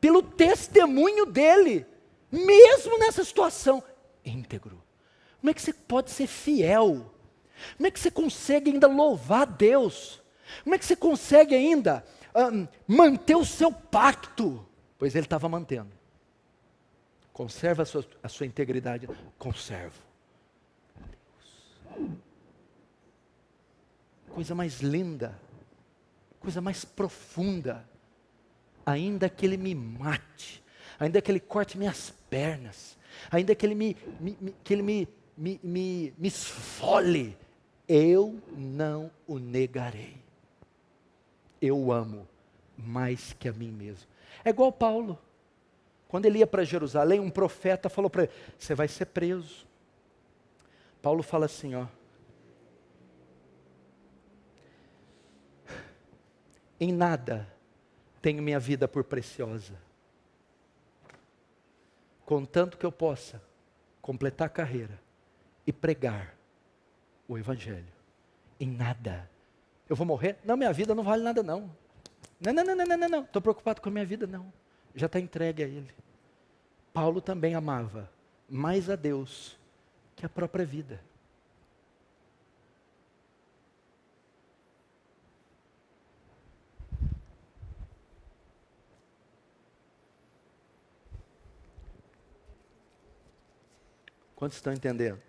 pelo testemunho dele, mesmo nessa situação. Íntegro. Como é que você pode ser fiel? Como é que você consegue ainda louvar a Deus? Como é que você consegue ainda manter o seu pacto? Pois ele estava mantendo. Conserva a sua integridade. Conservo. Deus. Coisa mais linda. Coisa mais profunda. Ainda que ele me mate. Ainda que ele corte minhas pernas. Ainda que ele me esfole, eu não o negarei. Eu o amo mais que a mim mesmo. É igual Paulo. Quando ele ia para Jerusalém, um profeta falou para ele: você vai ser preso. Paulo fala assim, ó. Em nada tenho minha vida por preciosa, contanto que eu possa completar a carreira e pregar o Evangelho. Em nada. Eu vou morrer? Não, minha vida não vale nada não. Não. Estou preocupado com a minha vida, não. Já está entregue a Ele. Paulo também amava mais a Deus que a própria vida. Quantos estão entendendo?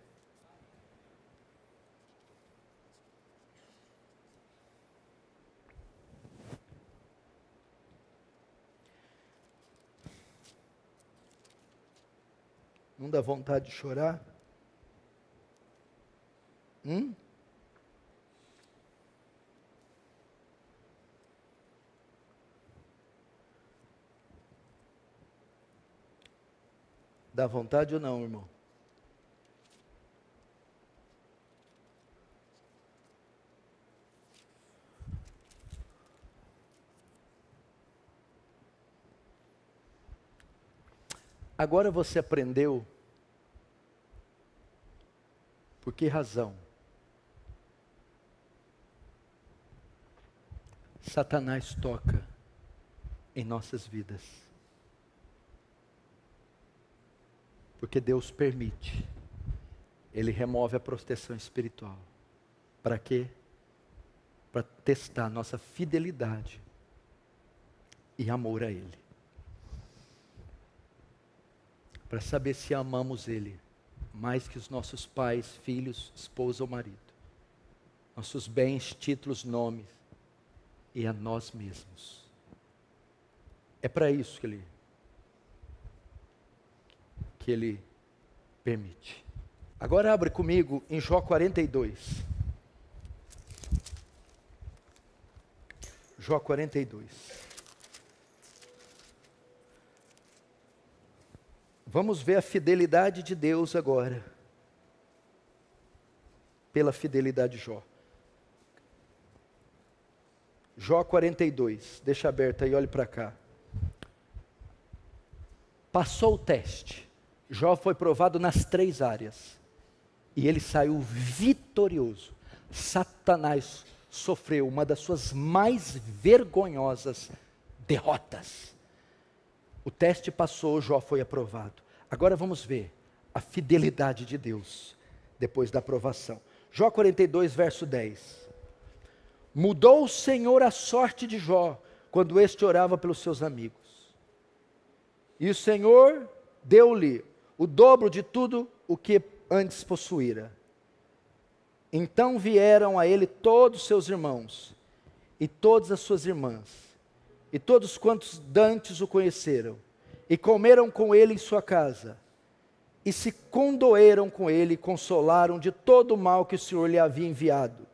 Não dá vontade de chorar? Dá vontade ou não, irmão? Agora você aprendeu por que razão Satanás toca em nossas vidas. Porque Deus permite. Ele remove a proteção espiritual. Para quê? Para testar nossa fidelidade e amor a Ele. Para saber se amamos Ele mais que os nossos pais, filhos, esposa ou marido. Nossos bens, títulos, nomes e a nós mesmos. É para isso que Ele permite. Agora abre comigo em Jó 42. Jó 42. Vamos ver a fidelidade de Deus agora. Pela fidelidade de Jó. Jó 42. Deixa aberto aí, olhe para cá. Passou o teste. Jó foi provado nas 3 áreas. E ele saiu vitorioso. Satanás sofreu uma das suas mais vergonhosas derrotas. O teste passou, Jó foi aprovado. Agora vamos ver a fidelidade de Deus depois da aprovação. Jó 42, verso 10. Mudou o Senhor a sorte de Jó quando este orava pelos seus amigos. E o Senhor deu-lhe o dobro de tudo o que antes possuíra. Então vieram a ele todos os seus irmãos, e todas as suas irmãs, e todos quantos dantes o conheceram, e comeram com ele em sua casa, e se condoeram com ele, e consolaram de todo o mal que o Senhor lhe havia enviado.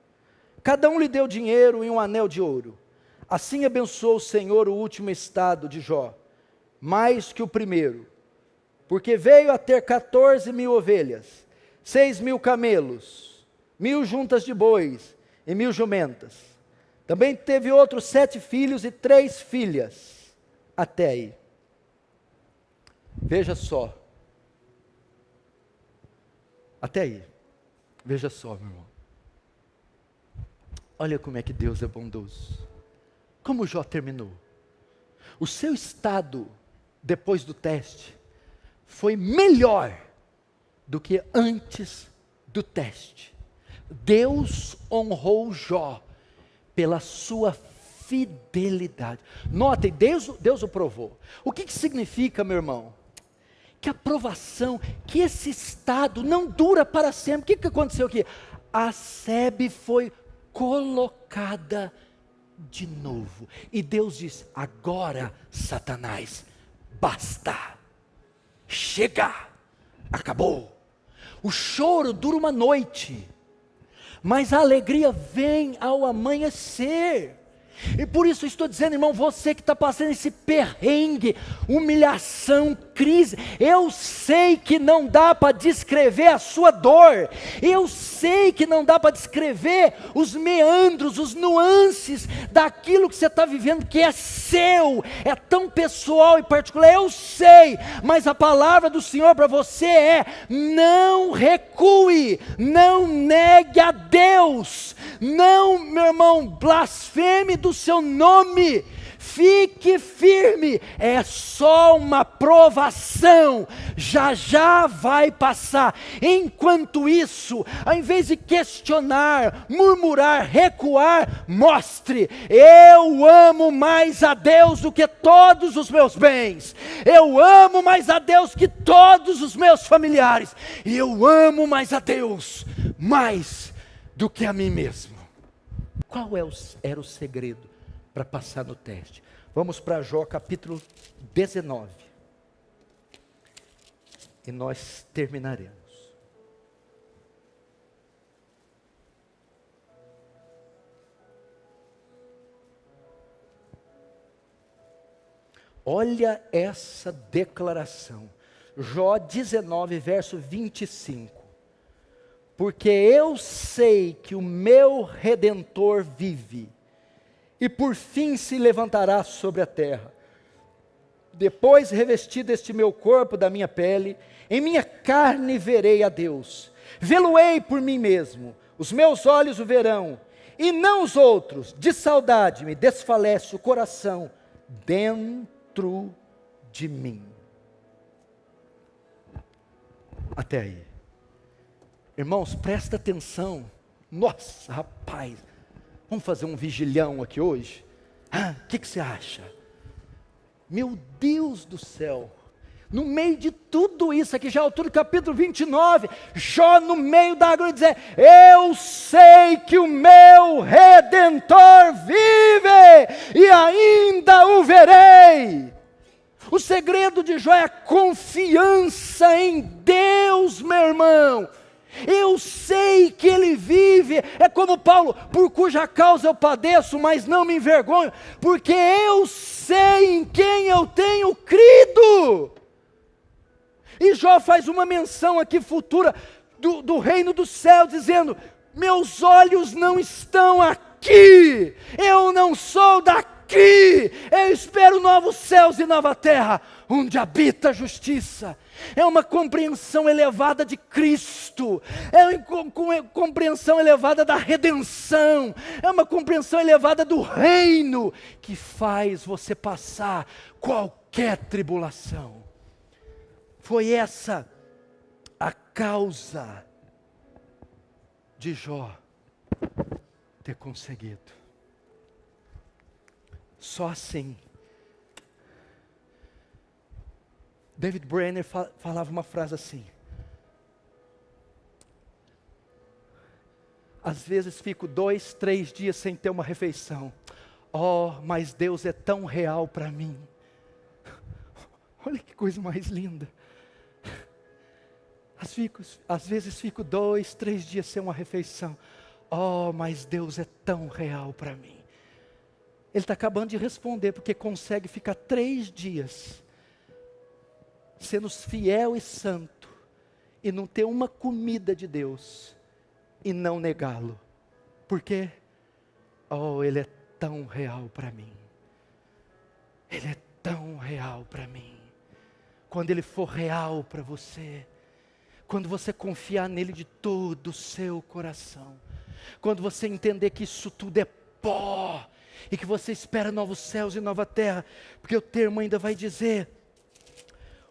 Cada um lhe deu dinheiro e um anel de ouro. Assim abençoou o Senhor o último estado de Jó, mais que o primeiro, porque veio a ter 14.000 ovelhas, 6.000 camelos, 1.000 juntas de bois e 1.000 jumentas. Também teve outros 7 filhos e 3 filhas, até aí. Veja só. Até aí. Veja só, meu irmão. Olha como é que Deus é bondoso. Como Jó terminou. O seu estado, depois do teste, foi melhor do que antes do teste. Deus honrou Jó pela sua fidelidade. Notem, Deus o provou. O que significa, meu irmão? Que a provação, que esse estado não dura para sempre. O que aconteceu aqui? A sebe foi colocada de novo. E Deus diz: agora, Satanás, basta. Chega. Acabou. O choro dura uma noite, mas a alegria vem ao amanhecer. E por isso estou dizendo, irmão, você que está passando esse perrengue, humilhação, crise, eu sei que não dá para descrever a sua dor, eu sei que não dá para descrever os meandros, os nuances daquilo que você está vivendo, que é seu, é tão pessoal e particular, eu sei, mas a palavra do Senhor para você é: não recue, não negue a Deus, não, meu irmão, blasfeme do seu nome, fique firme, é só uma provação, já já vai passar. Enquanto isso, ao invés de questionar, murmurar, recuar, mostre: eu amo mais a Deus do que todos os meus bens, eu amo mais a Deus que todos os meus familiares, e eu amo mais a Deus, mais do que a mim mesmo. Qual era o segredo para passar no teste? Vamos para Jó capítulo 19. E nós terminaremos. Olha essa declaração. Jó 19, verso 25. Porque eu sei que o meu Redentor vive, e por fim se levantará sobre a terra. depois revestido este meu corpo da minha pele, em minha carne verei a Deus. Vê-lo-ei por mim mesmo, os meus olhos o verão, e não os outros. De saudade me desfalece o coração dentro de mim. Até aí. Irmãos, presta atenção. Nossa, rapaz, vamos fazer um vigilhão aqui hoje? O que você acha? Meu Deus do céu, no meio de tudo isso aqui, já é a altura do capítulo 29, Jó no meio da água dizer, eu sei que o meu Redentor vive, e ainda o verei. O segredo de Jó é a confiança em Deus, meu irmão. Eu sei que Ele vive, é como Paulo, por cuja causa eu padeço, mas não me envergonho, porque eu sei em quem eu tenho crido. E Jó faz uma menção aqui futura do reino do céu, dizendo, meus olhos não estão aqui, eu não sou daqui, eu espero novos céus e nova terra, onde habita a justiça. É uma compreensão elevada de Cristo, é uma compreensão elevada da redenção, é uma compreensão elevada do reino, que faz você passar qualquer tribulação. Foi essa a causa de Jó ter conseguido. Só assim. David Brenner falava uma frase assim: às vezes fico 2, 3 dias sem ter uma refeição. Mas Deus é tão real para mim. Olha que coisa mais linda. Às vezes fico 2, 3 dias sem uma refeição. Mas Deus é tão real para mim. Ele está acabando de responder, porque consegue ficar 3 dias sendo fiel e santo, e não ter uma comida de Deus, e não negá-lo. Por quê? Ele é tão real para mim. Ele é tão real para mim. Quando Ele for real para você, quando você confiar nele de todo o seu coração, quando você entender que isso tudo é pó, e que você espera novos céus e nova terra, porque o termo ainda vai dizer,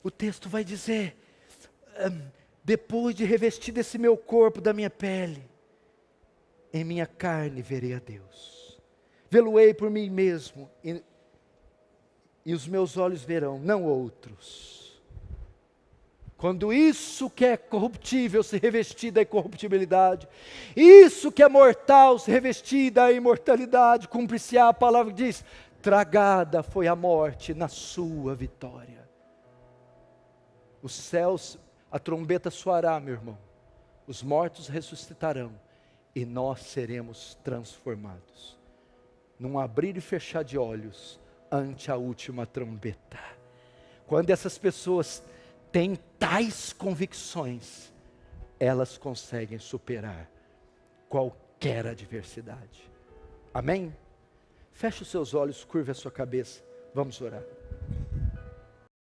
o texto vai dizer, depois de revestir esse meu corpo da minha pele, em minha carne verei a Deus. Vê-lo-ei por mim mesmo, e os meus olhos verão, não outros. Quando isso que é corruptível se revestir da incorruptibilidade, isso que é mortal se revestir da imortalidade, cumpre-se-á a palavra que diz, tragada foi a morte na sua vitória. Os céus, a trombeta soará, meu irmão, os mortos ressuscitarão, e nós seremos transformados, num abrir e fechar de olhos, ante a última trombeta. Quando essas pessoas têm tais convicções, elas conseguem superar qualquer adversidade. Amém? Feche os seus olhos, curve a sua cabeça, vamos orar.